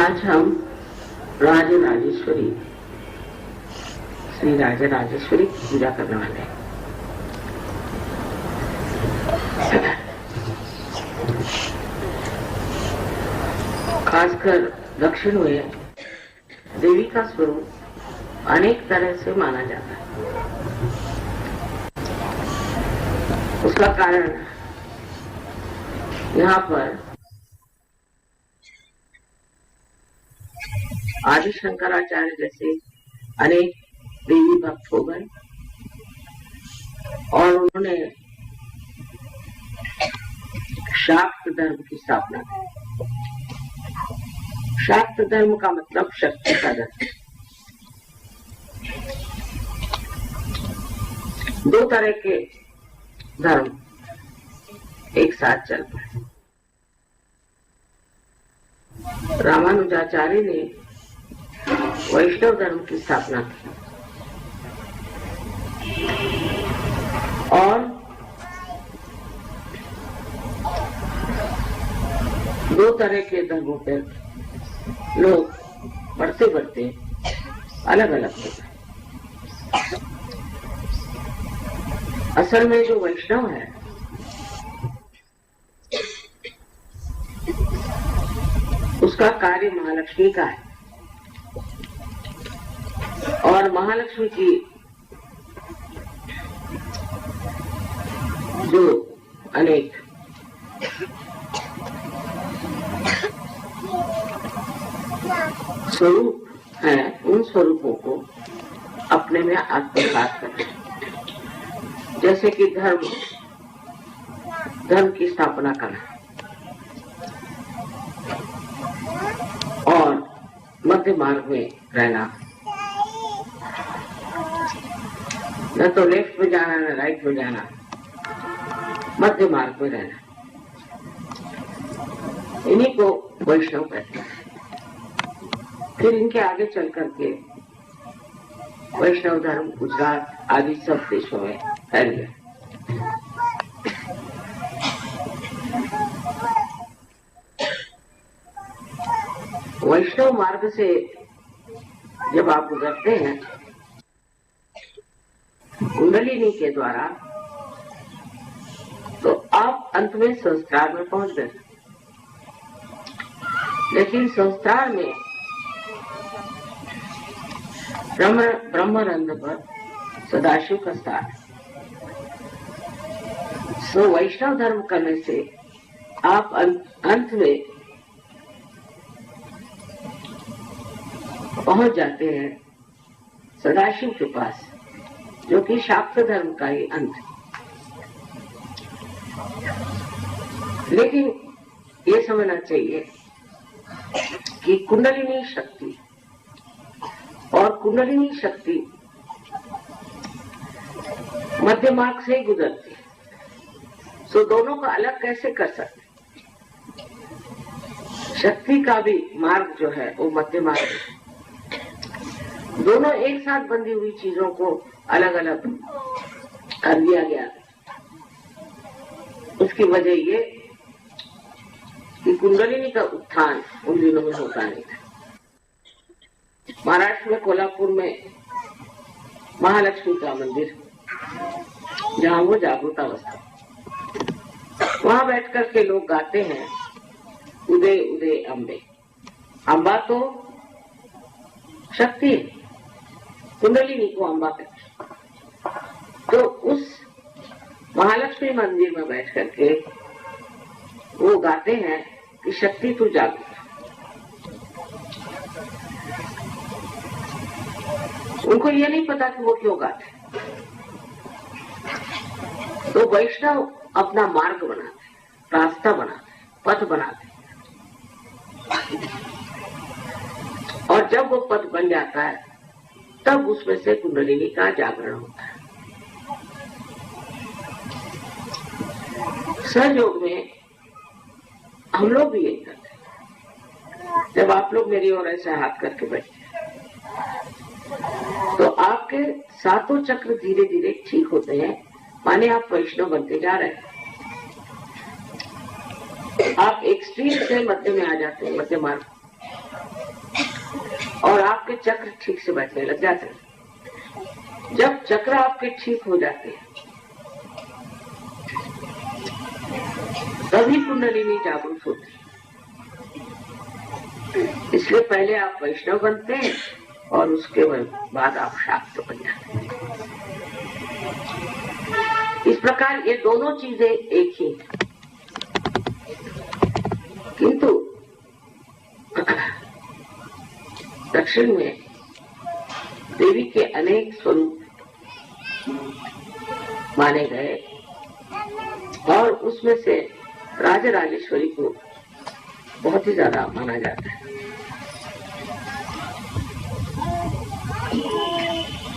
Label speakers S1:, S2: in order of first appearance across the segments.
S1: आज हम राजराजेश्वरी श्री राजराजेश्वरी की पूजा करने वाले हैं। खासकर दक्षिण में देवी का स्वरूप अनेक तरह से माना जाता है। उसका कारण यहाँ पर आदि शंकराचार्य जैसे अनेक देवी भक्त हो गए और उन्होंने शाक्त धर्म की स्थापना की। शाक्त धर्म का मतलब शक्ति का धर्म। दो तरह के धर्म एक साथ चल पड़े। रामानुजाचार्य ने वैष्णव धर्म की स्थापना की और दो तरह के धर्मों पर लोग बढ़ते बढ़ते अलग अलग हो गए। असल में जो वैष्णव है उसका कार्य महालक्ष्मी का है और महालक्ष्मी की जो अनेक स्वरूप हैं उन स्वरूपों को अपने में आत्मसात करना, जैसे कि धर्म की स्थापना करना और मध्य मार्ग में रहना, न तो लेफ्ट में जाना न राइट में जाना, मध्य मार्ग में रहना, इन्हीं को वैष्णव कहते हैं। फिर इनके आगे चल करके वैष्णव धर्म गुजरात आदि सब देशों में फैल गया। वैष्णव मार्ग से जब आप गुजरते हैं कुंडलिनी के द्वारा तो आप अंत में संस्कार में पहुंच गए। लेकिन संस्कार में ब्रह्मरंध्र पर सदाशिव का स्थान है। सो वैष्णव धर्म करने से आप अंत में पहुंच जाते हैं सदाशिव के पास, जो कि शाक्त धर्म का ही अंत है। लेकिन ये समझना चाहिए कि कुंडलिनी शक्ति और कुंडलिनी शक्ति मध्य मार्ग से ही गुजरती है। सो दोनों को अलग कैसे कर सकते? शक्ति का भी मार्ग जो है वो मध्य मार्ग है। दोनों एक साथ बंधी हुई चीजों को अलग अलग कर दिया गया। उसकी वजह ये कि कुंडलिनी का उत्थान उन दिनों में होता नहीं था। महाराष्ट्र में कोल्हापुर में महालक्ष्मी का मंदिर जहाँ वो जागृत अवस्था, वहां बैठ कर के लोग गाते हैं उदय उदय अम्बे। अम्बा तो शक्ति है, कुंडलिनी को अम्बा कहते। तो उस महालक्ष्मी मंदिर में बैठ करके वो गाते हैं कि शक्ति तू जागृत। उनको ये नहीं पता कि वो क्यों गाते। तो वैष्णव अपना मार्ग बनाते, रास्ता बनाते, पथ बनाते, और जब वो पथ बन जाता है तब उसमें से कुंडलिनी का जागरण होता है। सहयोग में हम लोग भी यही करते हैं। जब आप लोग मेरी ओर ऐसे हाथ करके बैठते तो आपके सातों चक्र धीरे धीरे ठीक होते हैं, माने आप वैष्णव बनते जा रहे हैं। आप एक्सट्रीम से मध्य में आ जाते हैं, मध्य मार्ग। और आपके चक्र ठीक से बैठने लग जाते हैं। जब चक्र आपके ठीक हो जाते हैं तभी कुंडलिनी जागरूक होती है। इसलिए पहले आप वैष्णव बनते हैं और उसके बाद आप शाक्त बन जाते हैं। इस प्रकार ये दोनों चीजें एक ही हैं। किंतु दक्षिण में देवी के अनेक स्वरूप माने गए और उसमें से राजराजेश्वरी को बहुत ही ज्यादा माना जाता है।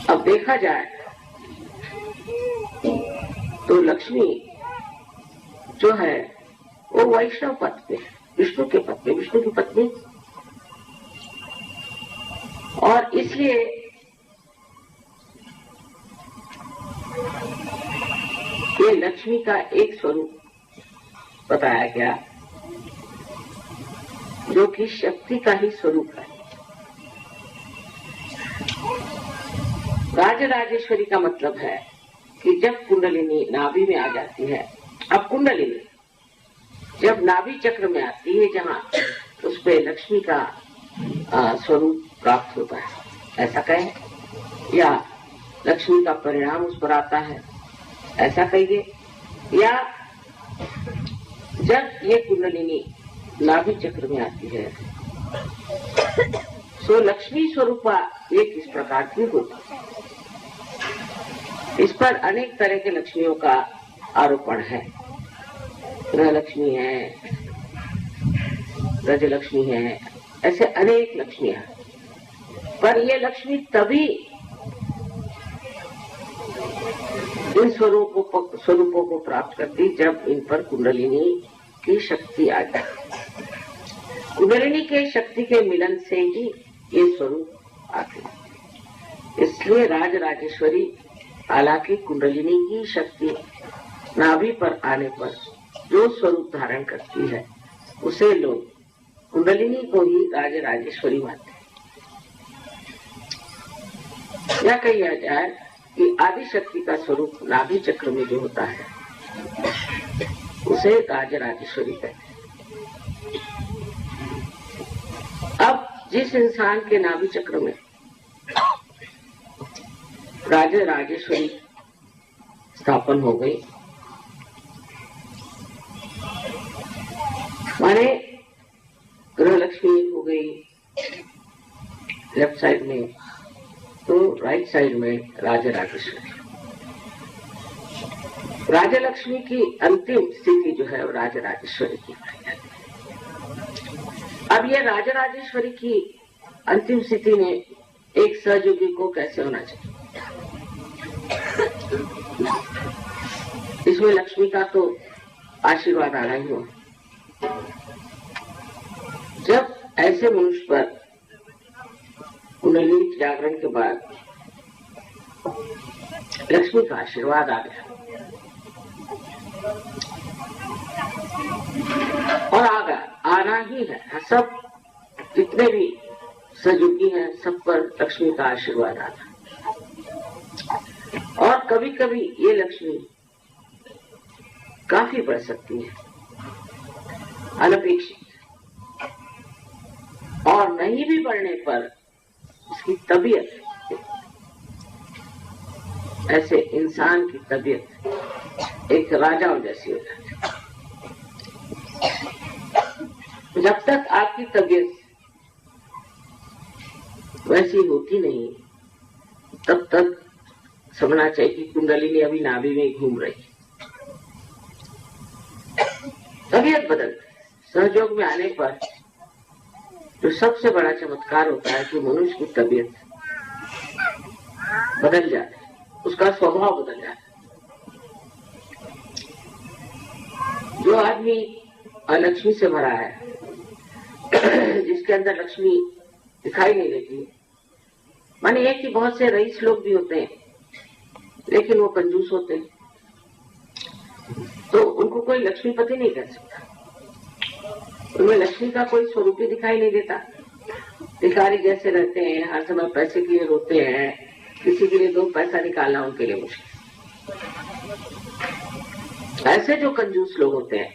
S1: अब देखा जाए तो लक्ष्मी जो है वो वैष्णव पद पे, विष्णु के पद पे, विष्णु की पत्नी, और इसलिए ये लक्ष्मी का एक स्वरूप बताया गया जो कि शक्ति का ही स्वरूप है। राजराजेश्वरी का मतलब है कि जब कुंडलिनी नाभि में आ जाती है, अब कुंडलिनी जब नाभि चक्र में आती है जहाँ, उस पे लक्ष्मी का स्वरूप प्राप्त होता है, ऐसा कहें, या लक्ष्मी का परिणाम उस पर आता है, ऐसा कहिए, या जब ये कुंडलिनी नाभि चक्र में आती है तो लक्ष्मी स्वरूपा ये किस प्रकार की होती है। इस पर अनेक तरह के लक्ष्मियों का आरोपण है। गृह लक्ष्मी है, ब्रज लक्ष्मी है, ऐसे अनेक लक्ष्मियां हैं। पर ये लक्ष्मी तभी इन स्वरूपों को प्राप्त करती जब इन पर कुंडलिनी की शक्ति आ जाए। कुंडलिनी के शक्ति के मिलन से ही ये स्वरूप आते। इसलिए राजराजेश्वरी हालांकि कुंडलिनी की शक्ति नाभि पर आने पर जो स्वरूप धारण करती है उसे लोग कुंडलिनी को ही राजराजेश्वरी मानते हैं। या कहा जाए कि आदि शक्ति का स्वरूप नाभि चक्र में जो होता है उसे राजराजेश्वरी कहते हैं। अब जिस इंसान के नाभि चक्र में राजराजेश्वरी स्थापन हो गई, माने गृह लक्ष्मी हो गई लेफ्ट साइड में, तो राइट साइड में राजराजेश्वरी। राजलक्ष्मी की अंतिम स्थिति जो है वो राजराजेश्वरी की। अब ये राजराजेश्वरी की अंतिम स्थिति में एक सहयोगी को कैसे होना चाहिए। इसमें लक्ष्मी का तो आशीर्वाद आना ही हुआ। जब ऐसे मनुष्य पर कुंडलिनी जागरण के बाद लक्ष्मी का आशीर्वाद आ गया और आना ही है, सब जितने भी सहयोगी हैं सब पर लक्ष्मी का आशीर्वाद आता। और कभी कभी ये लक्ष्मी काफी बढ़ सकती है अनपेक्षित, और नहीं भी बढ़ने पर उसकी तबीयत, ऐसे इंसान की तबीयत एक राजाओं जैसी हो जाती है। जब तक आपकी तबीयत वैसी होती नहीं तब तक समझना चाहिए कि कुंडलिनी अभी नाभि में घूम रही। तबीयत बदलती, सहयोग में आने पर जो सबसे बड़ा चमत्कार होता है कि मनुष्य की तबीयत बदल जाती है, उसका स्वभाव बदल जाता है। जो आदमी लक्ष्मी से भरा है, जिसके अंदर लक्ष्मी दिखाई नहीं देती, माने ये कि बहुत से रईस लोग भी होते हैं लेकिन वो कंजूस होते हैं, तो उनको कोई लक्ष्मीपति नहीं कर सकता, उनमें लक्ष्मी का कोई स्वरूप ही दिखाई नहीं देता। भिखारी जैसे रहते हैं, हर समय पैसे के लिए रोते हैं, किसी के लिए 2 पैसा निकालना उनके लिए मुश्किल। ऐसे जो कंजूस लोग होते हैं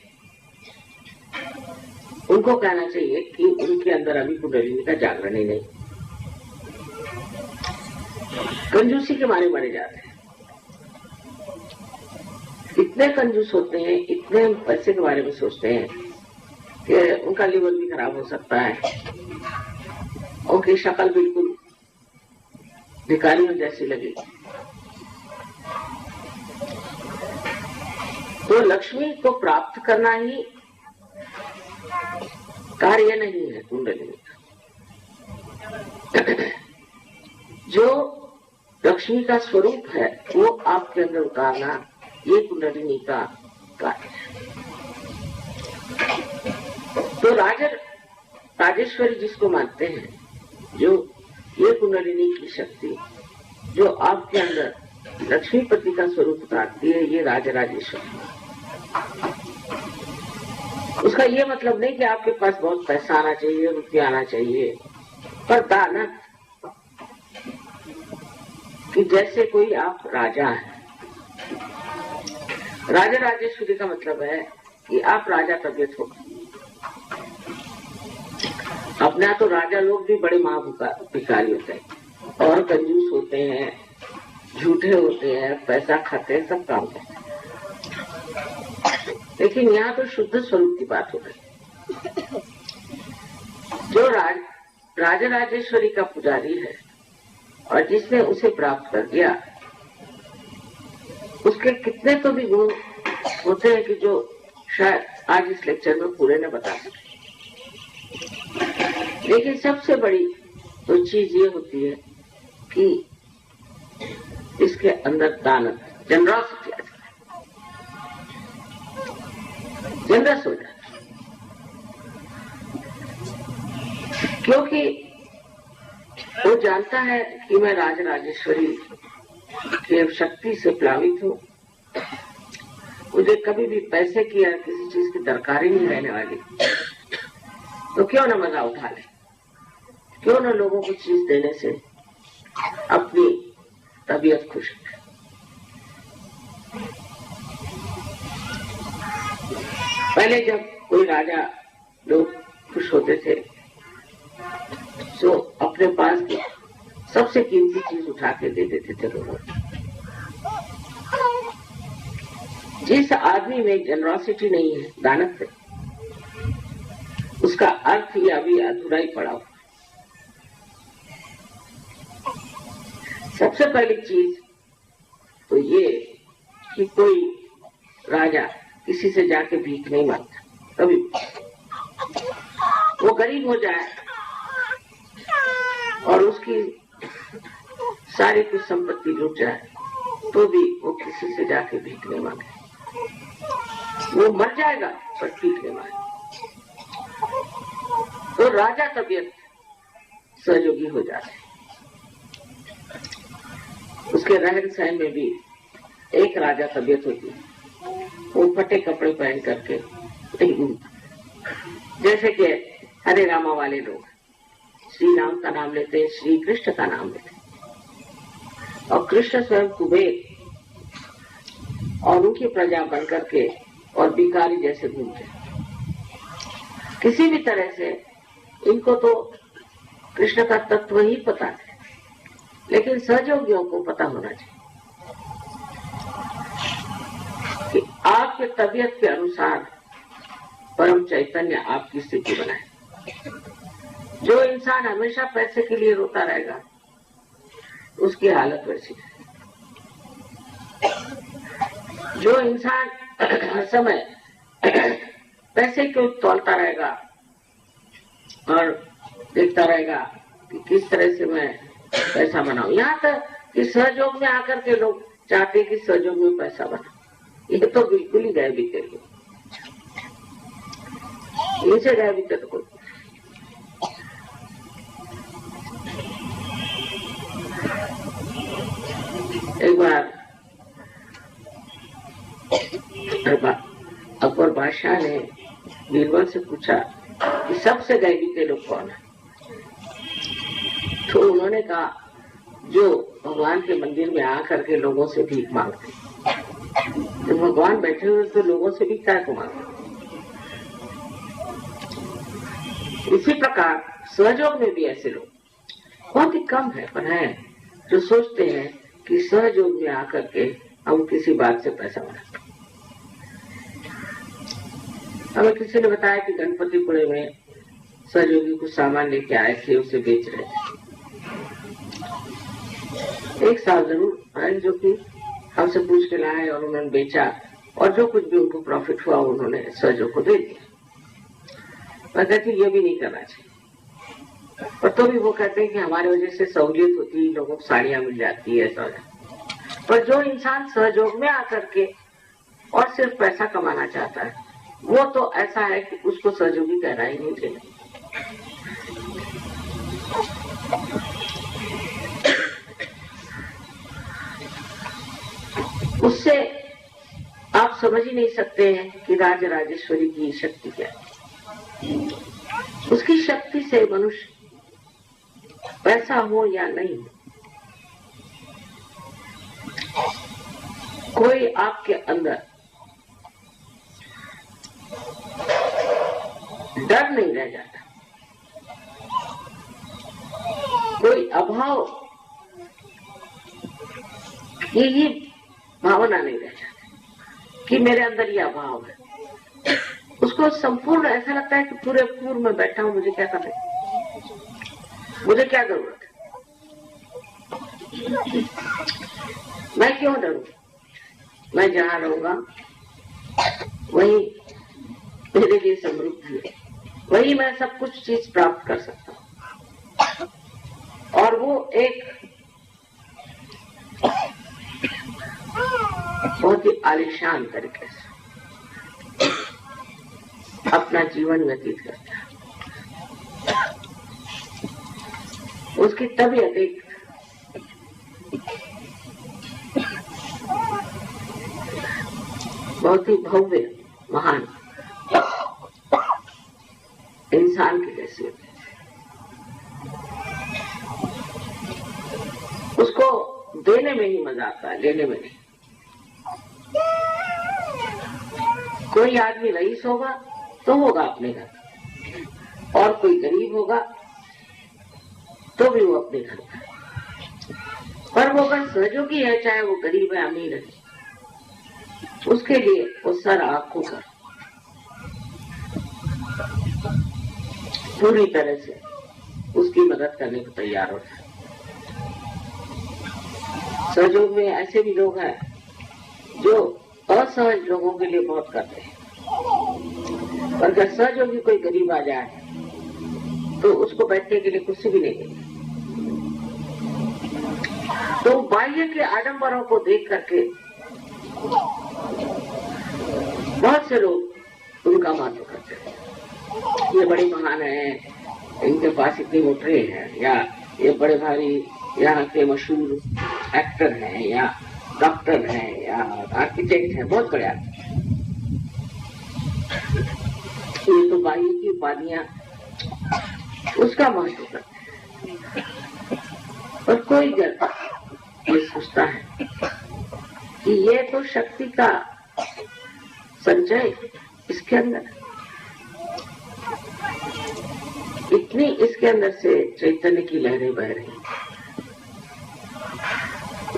S1: उनको कहना चाहिए कि उनके अंदर अभी कुंडलिनी का जागरण ही नहीं, कंजूसी के मारे मरे जाते हैं। इतने कंजूस होते हैं, इतने पैसे के बारे में सोचते हैं कि उनका लिवर भी खराब हो सकता है, उनकी शक्ल बिल्कुल भिखारियों जैसी लगी। तो लक्ष्मी को प्राप्त करना ही कार्य नहीं है कुंडलिनी का। जो लक्ष्मी का स्वरूप है वो आपके अंदर उतारना, ये कुंडलिनी का कार्य है। तो राजेश्वरी जिसको मानते हैं, जो ये कुंडलिनी की शक्ति जो आपके अंदर लक्ष्मीपति का स्वरूप उतारती है, ये राजराजेश्वरी। उसका ये मतलब नहीं कि आपके पास बहुत पैसा आना चाहिए, रुपया आना चाहिए, पर दानत कि जैसे कोई आप राजा हैं। राजा राजेश्वरी का मतलब है कि आप राजा तबियत हो। अपना तो राजा लोग भी बड़े भिखारी होते हैं और कंजूस होते हैं, झूठे होते हैं, पैसा खाते हैं, सब काम करते हैं। लेकिन यहाँ तो शुद्ध स्वरूप की बात हो गई। जो राजा राजेश्वरी का पुजारी है और जिसने उसे प्राप्त कर दिया, उसके कितने तो भी गुण होते हैं कि जो शायद आज इस लेक्चर में पूरे न बता सके। लेकिन सबसे बड़ी तो चीज ये होती है कि इसके अंदर दानत, जनरॉसिटी आ जाए, जनरस हो जाए। क्योंकि वो जानता है कि मैं राजराजेश्वरी की शक्ति से प्लावित हूँ, मुझे कभी भी पैसे की या किसी चीज की दरकारी नहीं रहने वाली, तो क्यों न मजा उठा ले, क्यों न लोगों को चीज देने से अपनी तबीयत खुश है। पहले जब कोई राजा लोग खुश होते थे तो अपने पास की सबसे कीमती चीज उठा के दे देते थे लोगों को। जिस आदमी में जनरॉसिटी नहीं है, दानत है, उसका अर्थ ही अभी अधूरा ही पड़ा हुआ। सबसे पहली चीज तो ये कि कोई राजा किसी से जाके भीख नहीं मांगता कभी। वो गरीब हो जाए और उसकी सारी कुछ संपत्ति लुट जाए तो भी वो किसी से जाके भीख नहीं मांगे। वो मर जाएगा पर भीख नहीं मांगे। तो राजा तबियत सहयोगी हो जाते। उसके रहन सहन में भी एक राजा तबियत होती है, वो फटे कपड़े पहन करके नहीं घूमता। जैसे कि हरे रामा वाले लोग श्री राम का नाम लेते, श्री कृष्ण का नाम लेते, और कृष्ण स्वयं कुबेर और उनकी प्रजा बन करके और भिखारी जैसे घूमते। किसी भी तरह से इनको तो कृष्ण का तत्व ही पता है, लेकिन सहयोगियों को पता होना चाहिए कि आपके तबीयत के अनुसार परम चैतन्य आपकी स्थिति बनाए। जो इंसान हमेशा पैसे के लिए रोता रहेगा उसकी हालत वैसी है। जो इंसान हर समय पैसे को तौलता रहेगा और देखता रहेगा कि किस तरह से मैं पैसा बनाऊं, यहाँ तक कि सहयोग में आकर के लोग चाहते कि सहयोग में पैसा बना, ये तो बिल्कुल ही गए बीते लोग, इनसे गए बीते तो कोई। एक बार अकबर बादशाह ने बीरबल से पूछा कि सबसे गए बीते लोग कौन है। तो उन्होंने कहा जो भगवान के मंदिर में आकर के लोगों से भीख मांगते, तो भगवान बैठे हुए तो लोगों से भी क्या को मांगते। इसी प्रकार सहयोग में भी ऐसे लोग बहुत ही कम है, पर है जो सोचते हैं कि सहयोग में आकर के हम किसी बात से पैसा बनाते। हमें किसी ने बताया कि गणपतिपुरे में सहयोगी कुछ सामान लेके आए थे, उसे बेच रहे थे। एक साल जरूर आए जो कि हमसे पूछ के लाए और उन्होंने बेचा, और जो कुछ भी उनको प्रॉफिट हुआ उन्होंने सहयोग को दे दिया। मैं कहती ये भी नहीं करना चाहिए, पर तो भी वो कहते हैं कि हमारी वजह से सहूलियत होती है, लोगों को साड़ियां मिल जाती है ऐसा। पर जो इंसान सहयोग में आकर के और सिर्फ पैसा कमाना चाहता है, वो तो ऐसा है कि उसको सहयोगी कहना ही नहीं चाहिए। उससे आप समझ ही नहीं सकते हैं कि राजराजेश्वरी की शक्ति क्या है। उसकी शक्ति से मनुष्य पैसा हो या नहीं हो, कोई आपके अंदर डर नहीं रह जाता, कोई अभाव की भावना नहीं रह जाती कि मेरे अंदर ये अभाव है। उसको संपूर्ण ऐसा लगता है कि पूरे पूर्व में बैठा हूं, मुझे क्या करना है, मुझे क्या जरूरत है, मैं क्यों डरूं, मैं जहां रहूंगा वही मेरे लिए समृद्धि है, वही मैं सब कुछ चीज प्राप्त कर सकता हूं। और वो एक बहुत ही आलीशान तरीके से अपना जीवन व्यतीत करता है। उसकी तबीयत एक बहुत ही भव्य महान इंसान की जैसी होती है। उसको देने में ही मजा आता है, लेने में नहीं। कोई आदमी रईस होगा तो होगा अपने घर, और कोई गरीब होगा तो भी वो अपने घर का, पर वो अगर सहयोगी है, चाहे वो गरीब है अमीर है, उसके लिए वो सर आंखों कर पूरी तरह से उसकी मदद करने को तैयार होता है। सहयोग में ऐसे भी लोग हैं जो असहज लोगों के लिए बहुत करते हैं, पर अगर सहयोगी कोई गरीब आ जाए तो उसको बैठने के लिए कुर्सी भी नहीं देते। तो बाह्य के आडंबरों को देख करके बहुत से लोग उनका महत्व करते हैं। ये बड़ी महान है, इनके पास इतनी मोटरें हैं, या ये बड़े भारी यहाँ के मशहूर एक्टर हैं, या डॉक्टर हैं, या आर्किटेक्ट हैं, बहुत बड़े आदमी। ये तो बाह्य की उपाधियां उसका महत्व करते हैं। और कोई जन ये सोचता है कि ये तो शक्ति का संचय इसके अंदर, इतनी इसके अंदर से चैतन्य की लहरें बह रही।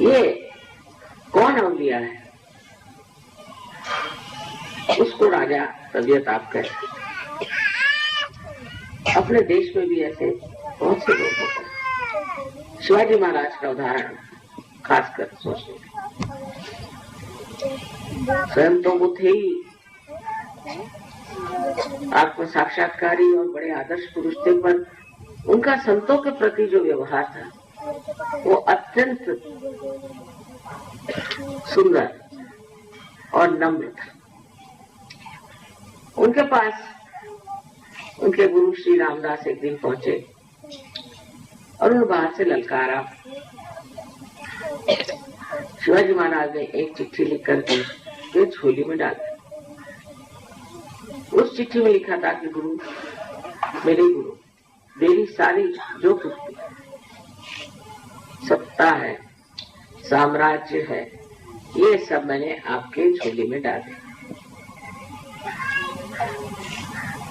S1: ये कौन अवलिया है, उसको राजा तबीयत आप कहते। अपने देश में भी ऐसे बहुत से लोग होते हैं। शिवाजी महाराज का उदाहरण खासकर सोचने, स्वयं तो वो थे ही आत्म साक्षात्कारी और बड़े आदर्श पुरुष थे, पर उनका संतों के प्रति जो व्यवहार था वो अत्यंत सुंदर और नम्र था। उनके पास उनके गुरु श्री रामदास एक दिन पहुंचे और उन्हें बाहर से ललकारा। शिवाजी महाराज ने एक चिट्ठी लिख करके झोली में डाल दी। उस चिट्ठी में लिखा था कि गुरु, मेरे गुरु, मेरी सारी जो कुछ सत्ता है, साम्राज्य है, ये सब मैंने आपके झोली में डाल दिया।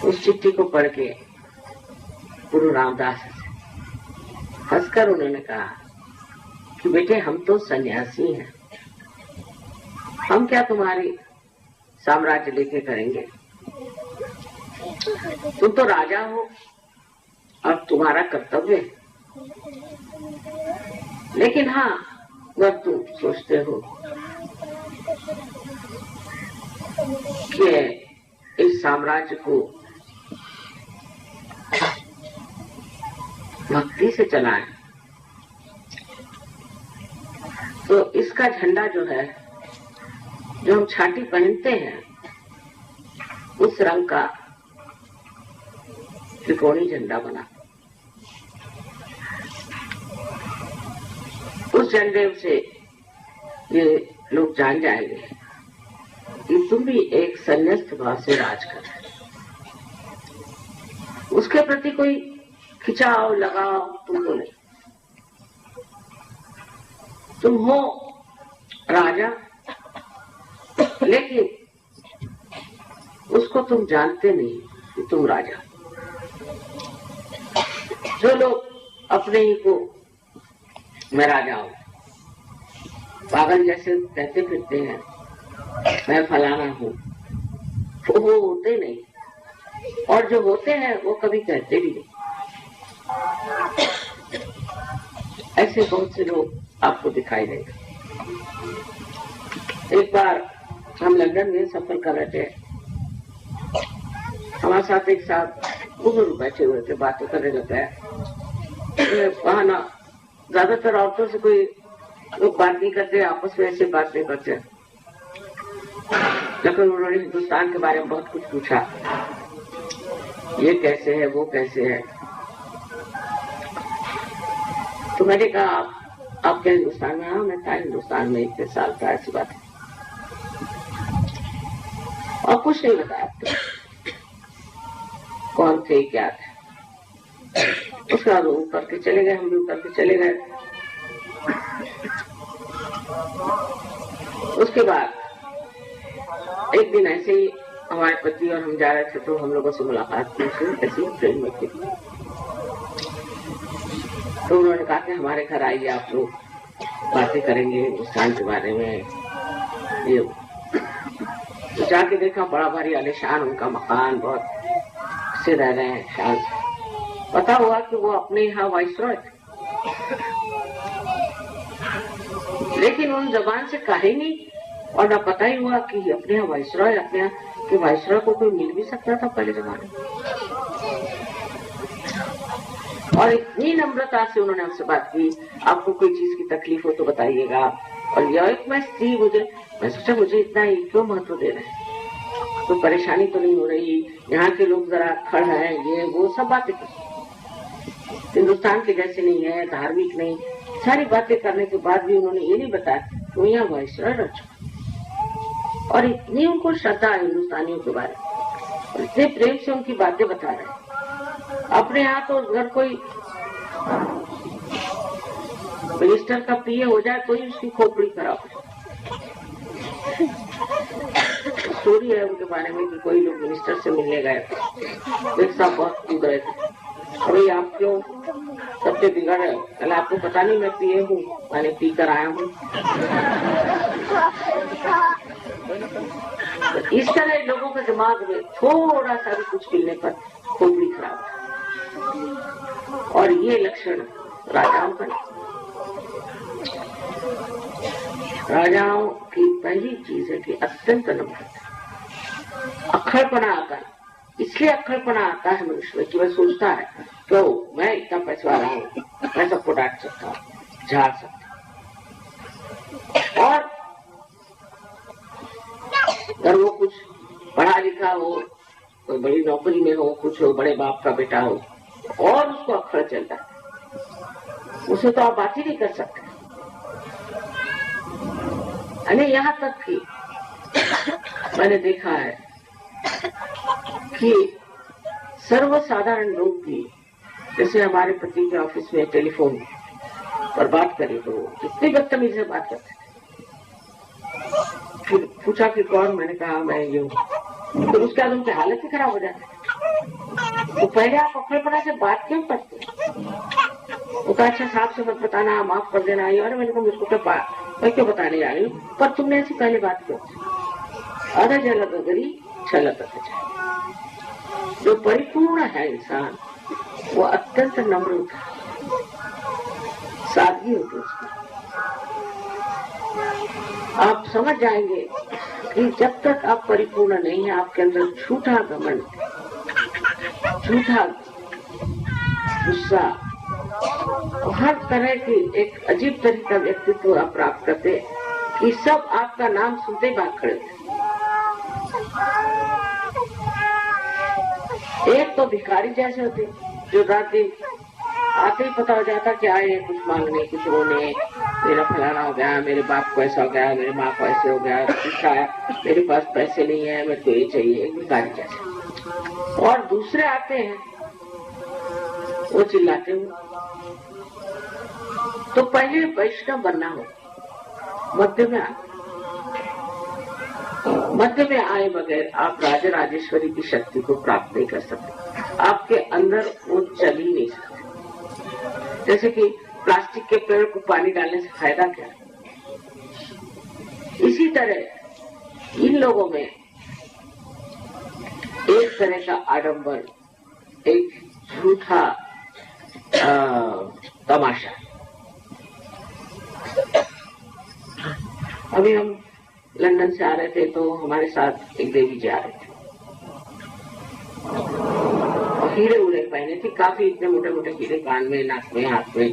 S1: उस चिट्ठी को पढ़ के गुरु रामदास हंसकर उन्होंने कहा कि बेटे हम तो सन्यासी हैं, हम क्या तुम्हारी साम्राज्य लेके करेंगे, तुम तो राजा हो, अब तुम्हारा कर्तव्य है। लेकिन हाँ, अगर तुम सोचते हो कि इस साम्राज्य को भक्ति से चलाएं, तो इसका झंडा जो है, जो हम छाती पहनते हैं, उस रंग का त्रिकोणी झंडा बना, उस झंडे से ये लोग जान जाएंगे कि तुम भी एक संन्यास्त भाव से राज कर रहे हो। उसके प्रति कोई खिंचाव लगाओ तुमको नहीं, तुम हो राजा, लेकिन उसको तुम जानते नहीं कि तुम राजा। जो लोग अपने ही को मैं राजा हूं, पागल जैसे कहते फिरते हैं मैं फलाना हूं, वो होते नहीं, और जो होते हैं वो कभी कहते भी नहीं। ऐसे बहुत से लोग आपको दिखाई देंगे। एक बार हम लंदन में सफर कर रहे थे, हमारे साथ एक साथ बुजुर्ग बैठे हुए थे, बातें करने लग गए। वहां ना ज्यादातर औरतों से कोई लोग बात नहीं करते, आपस में ऐसे बात नहीं करते, लेकिन उन्होंने हिंदुस्तान के बारे में बहुत कुछ पूछा, ये कैसे है, वो कैसे है। तो मैंने कहा आप क्या हिंदुस्तान में? हाँ, मैं था हिंदुस्तान में, इतने साल था, ऐसी बात है। और कुछ नहीं बताया तो कौन थे क्या थे। उसके बाद उतर के चले गए, हम भी उतर के चले गए। उसके बाद एक दिन ऐसे ही हमारे पति और हम जा रहे थे, तो हम लोगों से मुलाकात की, ऐसी ट्रेन में थी। तो उन्होंने कहा कि हमारे घर आइए, आप लोग बातें करेंगे हिंदुस्तान के बारे में। ये तो जाके देखा, बड़ा भारी आलीशान उनका मकान, बहुत से रह रहे हैं शान। पता हुआ कि वो अपने यहाँ वाइसरॉय थे, लेकिन उन जबान से कहे नहीं, और न पता ही हुआ कि अपने यहाँ वाइसरॉय, अपने यहाँ के वाइसरॉय को कोई मिल भी सकता था पहले जमाने में। और इतनी नम्रता से उन्होंने हमसे बात की, आपको कोई चीज की तकलीफ हो तो बताइएगा। और यह एक मैं स्त्री, मैं सोचा मुझे इतना ही क्यों महत्व दे रहे हैं, तो परेशानी तो नहीं हो रही, यहाँ के लोग जरा खड़ हैं, ये वो सब बातें हिंदुस्तान के जैसे नहीं है, धार्मिक नहीं, सारी बातें करने के बाद भी उन्होंने ये नहीं बताया तो यहाँ वाइसरॉय रह चुका। और इतनी उनको श्रद्धा है हिंदुस्तानियों के बारे में, इतने प्रेम से उनकी बातें बता रहे हैं। अपने यहाँ तो अगर कोई मिनिस्टर का पीए हो जाए तो ही उसकी खोपड़ी खराब हो। स्टोरी है उनके बारे में कि कोई लोग मिनिस्टर से मिलने गए, एक साथ बहुत कूद रहे थे, अभी आप क्यों सबसे बिगड़ रहे हो? कल आपको पता नहीं मैं पीए हूँ, मैंने पी कर आया हूँ। तो इस तरह लोगों के दिमाग में थोड़ा सा भी कुछ मिलने पर खोपड़ी खराब है। और ये लक्षण राजाओं का नहीं। राजाओं की पहली चीज है कि अत्यंत नम्रता। अक्खड़पना आता है, इसलिए अक्खड़पना आता है मनुष्य में कि वह सोचता है तो मैं इतना पैसा वाला हूँ, मैं सबको डांट सकता हूँ, झाड़ सकता हूँ। और अगर वो कुछ पढ़ा लिखा हो, कोई बड़ी नौकरी में हो, कुछ हो, बड़े बाप का बेटा हो, और उसको अक्खड़ चलता है, उसे तो आप बात ही नहीं कर सकते। अरे यहाँ तक कि मैंने देखा है कि सर्वसाधारण लोग भी, जैसे हमारे पति के ऑफिस में टेलीफोन, और बात करें तो कितनी बदतमीजी से बात करते थे। फिर पूछा कि कौन, मैंने कहा मैं ये हूँ। तो उसके बाद उनकी हालत ही खराब हो जाती। तो पहले आप अकड़पना से बात क्यों करते? वो कहा अच्छा साहब से मत बताना, माफ कर देना। और मैंने कहा मुझको क्या मैं क्यों बताने जा रही हूँ, पर तुमने ऐसी पहले बात क्यों? अरे जलत गरी छलत। जो परिपूर्ण है इंसान वो अत्यंत नम्र होता है, सादगी होती है उसकी। आप समझ जाएंगे कि जब तक आप परिपूर्ण नहीं है आपके अंदर झूठा घमंड, झूठा गुस्सा, हर तरह की एक अजीब तरह का व्यक्तित्व आप प्राप्त करते कि सब आपका नाम सुनते ही भाग खड़े थे। एक तो भिखारी जैसे होते जो रात दिन आते ही पता हो जाता कि आए कुछ मांगने, कुछ रोने, मेरा फलाना हो गया, मेरे बाप को ऐसा हो गया, मेरे माँ को ऐसे हो गया, कुछ आया, मेरे पास पैसे नहीं है, मेरे को ये चाहिए, एक भिखारी जैसे। और दूसरे आते हैं वो चिल्लाते हुए। तो पहले वैष्णव बनना हो, मध्य में आए बगैर आप राजा राजेश्वरी की शक्ति को प्राप्त नहीं कर सकते। आपके अंदर वो चल ही नहीं सकते। जैसे कि प्लास्टिक के पेड़ को पानी डालने से फायदा क्या? इसी तरह इन लोगों में एक तरह का आडंबर, एक झूठा तमाशा। अभी हम लंदन से आ रहे थे तो हमारे साथ एक देवी जी आ रहे थे और हीरे उड़े पहने थे, काफी इतने मोटे मोटे हीरे कान में, नाक में, हाथ में,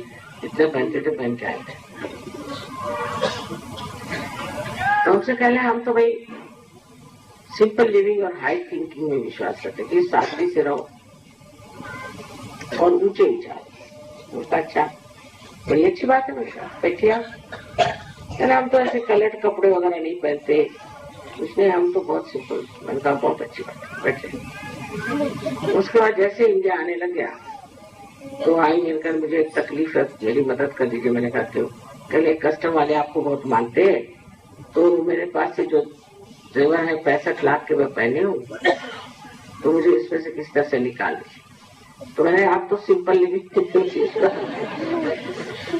S1: इतने पहनते थे, पहन के आए थे। तो हमसे कह रहे हम तो भाई सिंपल लिविंग और हाई थिंकिंग में विश्वास करते कि सादगी से रहो और ऊंचे विचार। उसका अच्छा, बड़ी अच्छी बात है। बैठिए आप, हम तो ऐसे कलर कपड़े वगैरह नहीं पहनते, इसलिए हम तो बहुत सिंपल। मैंने कहा बहुत अच्छी बात है, बैठे। उसके बाद जैसे इंडिया आने लग गया तो आई मिलकर मुझे एक तकलीफ है, मेरी मदद कर दीजिए। मैंने कहा क्यों? कल कस्टम वाले आपको बहुत मानते हैं, तो मेरे पास से जो जेवर है 65 लाख के मैं पहने हूँ, तो मुझे इसमें से किस तरह से निकाल दीजिए। तो मैंने आप तो सिंपल लिविंग,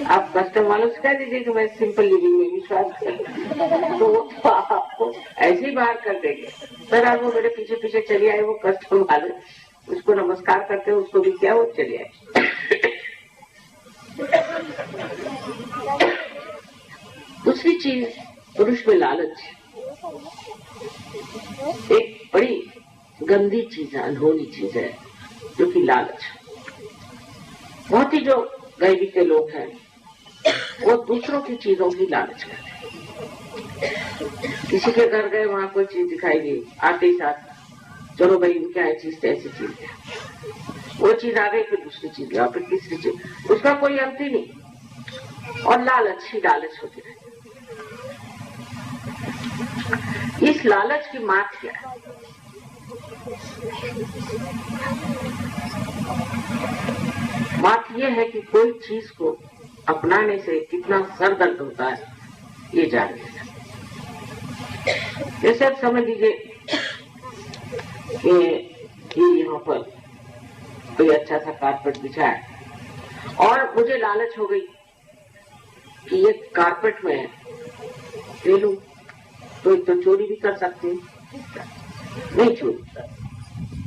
S1: आप कस्टम वालों से कह दीजिए कि मैं सिंपल लिविंग में विश्वास करता, तो वो तो आपको ऐसे ही बाहर कर देंगे। सर आप वो मेरे पीछे पीछे चले आए, वो कस्टम वाले उसको नमस्कार करते हैं, उसको भी क्या वो चले आए। दूसरी चीज, पुरुष में लालच एक बड़ी गंदी चीज है, अनहोनी चीज है, जो कि लालच। बहुत ही जो गरीबी के लोग हैं वो दूसरों की चीजों की लालच करते हैं। किसी के घर गए, वहां कोई चीज दिखाई दी, आते ही साथ चलो भाई क्या है चीज, ऐसी चीज है, वो चीज आ गई, फिर दूसरी चीज या फिर तीसरी चीज, उसका कोई अंत ही नहीं। और लालच ही लालच होती रहती। इस लालच की मात क्या है? बात यह है कि कोई चीज को अपनाने से कितना सर दर्द होता है ये जान लेना। जैसे आप समझ लीजिए कि यहाँ पर कोई अच्छा सा कारपेट बिछा है और मुझे लालच हो गई कि ये कारपेट में ले लूं, तो चोरी भी कर सकती हूँ, नहीं चोरी,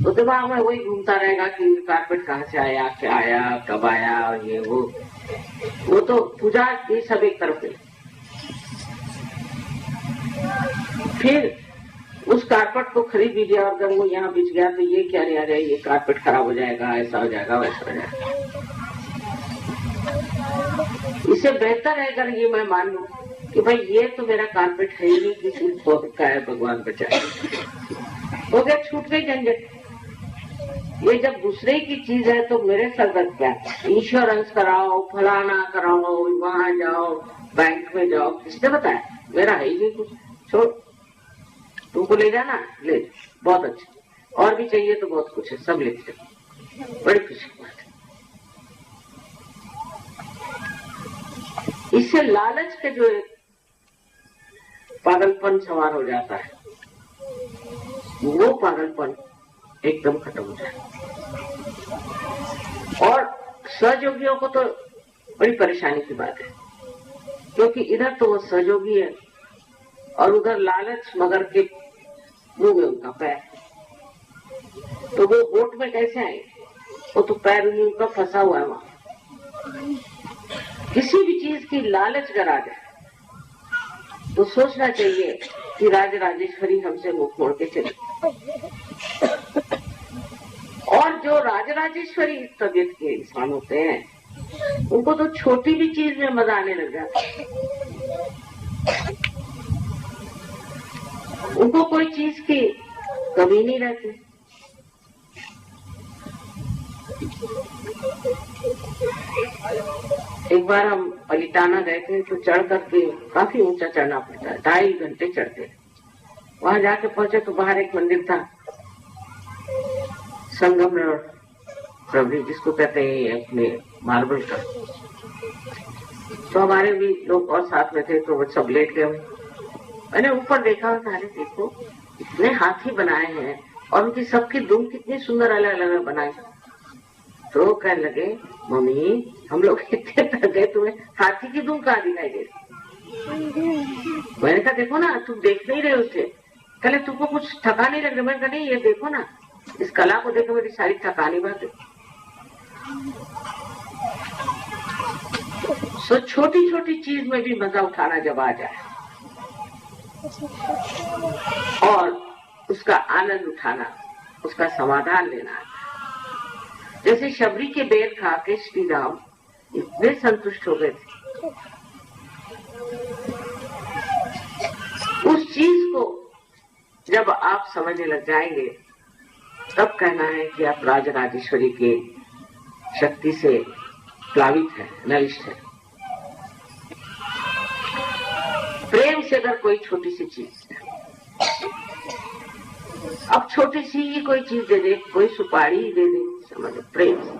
S1: तो दिमाग में वही घूमता रहेगा कि कारपेट कहाँ से आया, क्या आया, कब आया, और ये वो तो पूजा ये सब एक तरफ है। फिर उस कारपेट को खरीद भी लिया और अगर वो यहाँ बिछ गया तो ये क्या नहीं आ जाए, ये कारपेट खराब हो जाएगा, ऐसा हो जाएगा, वैसा हो जाएगा। इससे बेहतर है अगर ये मैं मान लूं कि भाई ये तो मेरा कारपेट है ही नहीं, किसी का है, भगवान बचाए, हो गया, छूट गई झंझट। ये जब दूसरे की चीज है तो मेरे सर दर्द क्या? इंश्योरेंस कराओ, फलाना कराओ, वहां जाओ, बैंक में जाओ, किसने बताया? मेरा है ही नहीं कुछ, छोड़, तुमको ले जाना ले, बहुत अच्छा, और भी चाहिए तो बहुत कुछ है, सब लेते, बड़ी खुशी की बात है। इससे लालच के जो एक पागलपन सवार हो जाता है, वो पागलपन एकदम खत्म हो जाए। और सहयोगियों को तो बड़ी परेशानी की बात है, क्योंकि इधर तो वो सहयोगी है और उधर लालच मगर के मुंह में उनका पैर, तो वो बोट में कैसे आए? वो तो पैर ही उनका फंसा हुआ है वहां। किसी भी चीज की लालच अगर आ जाए तो सोचना चाहिए कि राजराजेश्वरी हमसे मुख मोड़ के चले। और जो राजराजेश्वरी तबीयत के इंसान होते हैं, उनको तो छोटी भी चीज में मजा आने लग जाता है। उनको कोई चीज की कमी नहीं रहती। एक बार हम पलिटाना गए थे, तो चढ़ करके काफी ऊंचा चढ़ना पड़ता है, 2.5 घंटे चढ़ते। वहां जाके पहुंचे तो बाहर एक मंदिर था, संगम प्रभु जिसको कहते हैं अपने मार्बल का। तो हमारे भी लोग और साथ में थे, तो वो सब लेट गए। मैंने ऊपर देखा, अरे देखो इतने हाथी बनाए हैं और उनकी सबकी दुम कितनी सुंदर अलग अलग बनाए। तो कहने लगे, मम्मी हम लोग इतने थक गए, तुम्हें हाथी की दुम कहाँ दिखाई दे रही? मैंने कहा देखो ना, तुम देख नहीं रहे उसे। कहले तुमको कुछ थका नहीं लग रहा? मैंने कहा नहीं, ये देखो ना, इस कला को देखो, मेरी सारी थकानी बात है। सो छोटी छोटी चीज में भी मजा उठाना जब आ जाए और उसका आनंद उठाना, उसका समाधान लेना। जैसे शबरी के बेर खा के श्री राम इतने संतुष्ट हो गए थे। उस चीज को जब आप समझने लग जाएंगे, तब कहना है कि आप राजराजेश्वरी के शक्ति से प्लावित है, नविष्ट है। प्रेम से अगर कोई छोटी सी चीज, अब छोटी सी ही कोई चीज दे दे, कोई सुपारी ही दे दे, समझ प्रेम से।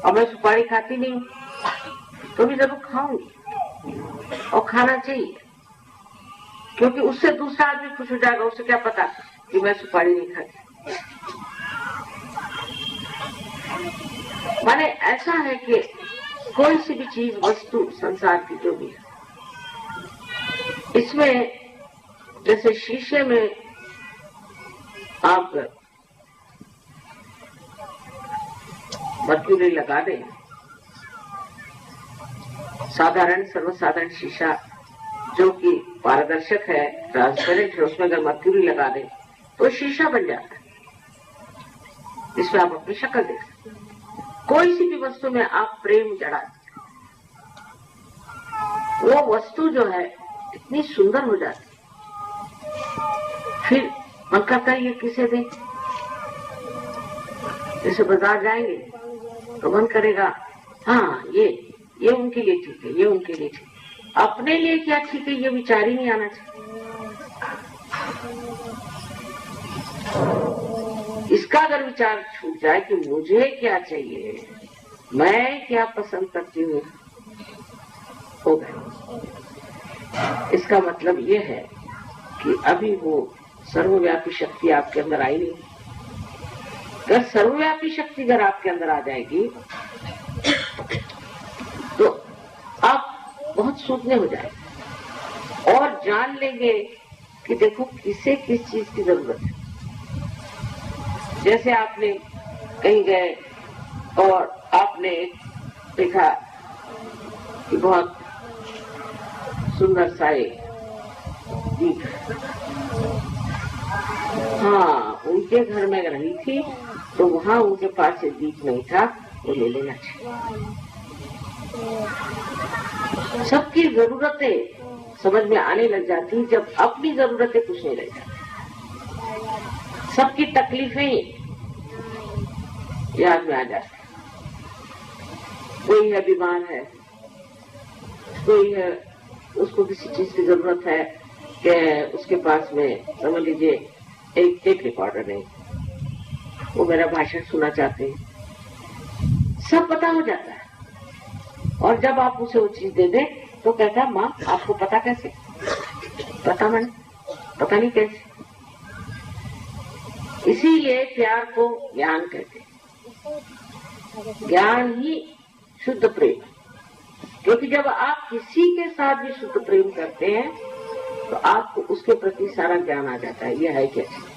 S1: और मैं सुपारी खाती नहीं, तो भी जरूर खाऊंगी और खाना चाहिए, क्योंकि उससे दूसरा आदमी खुश हो जाएगा। उसे क्या पता कि मैं सुपारी नहीं खाती। माने ऐसा है कि कोई सी भी चीज, वस्तु, संसार की जो भी है, इसमें जैसे शीशे में आप मर्क्यूरी लगा दें, साधारण सर्वसाधारण शीशा जो कि पारदर्शक है, ट्रांसपेरेंट है, उसमें अगर मर्क्यूरी लगा दें तो शीशा बन जाता है, इसमें आप अपनी शक्ल देख सकते हैं। कोई सी भी वस्तु में आप प्रेम जड़ा, वो वस्तु जो है इतनी सुंदर हो जाती, फिर मन करता है ये किसे दें। जैसे बाजार जाएंगे तो मन करेगा, हाँ ये उनके लिए ठीक है, ये उनके लिए ठीक है। अपने लिए क्या ठीक है, ये विचार ही नहीं आना चाहिए। इसका अगर विचार छूट जाए कि मुझे क्या चाहिए, मैं क्या पसंद करती हूँ, हो गया। इसका मतलब ये है कि अभी वो सर्वव्यापी शक्ति आपके अंदर आई नहीं। अगर सर्वव्यापी शक्ति अगर आपके अंदर आ जाएगी तो आप बहुत सूखने हो जाएंगे और जान लेंगे कि देखो किसे किस चीज की जरूरत है। जैसे आपने कहीं गए और आपने देखा कि बहुत सुंदर सा दीप, हाँ उनके घर में रही थी तो वहां उनके पास एक दीप नहीं था, वो ले लेना चाहिए। सबकी जरूरतें समझ में आने लग जाती जब अपनी जरूरतें कुछ नहीं रह जाती। सबकी तकलीफें याद में आ जाती। कोई है बीमार है, कोई है उसको किसी चीज की जरूरत है कि उसके पास में समझ लीजिए एक टेप रिकॉर्डर नहीं, वो मेरा भाषण सुनना चाहते हैं, सब पता हो जाता है। और जब आप उसे वो चीज दे दें तो कहता है माँ आपको पता कैसे? पता पता नहीं कैसे। इसीलिए प्यार को ज्ञान कहते हैं। ज्ञान ही शुद्ध प्रेम, क्योंकि जब आप किसी के साथ भी शुद्ध प्रेम करते हैं तो आपको उसके प्रति सारा ज्ञान आ जाता है, यह है क्या चीज।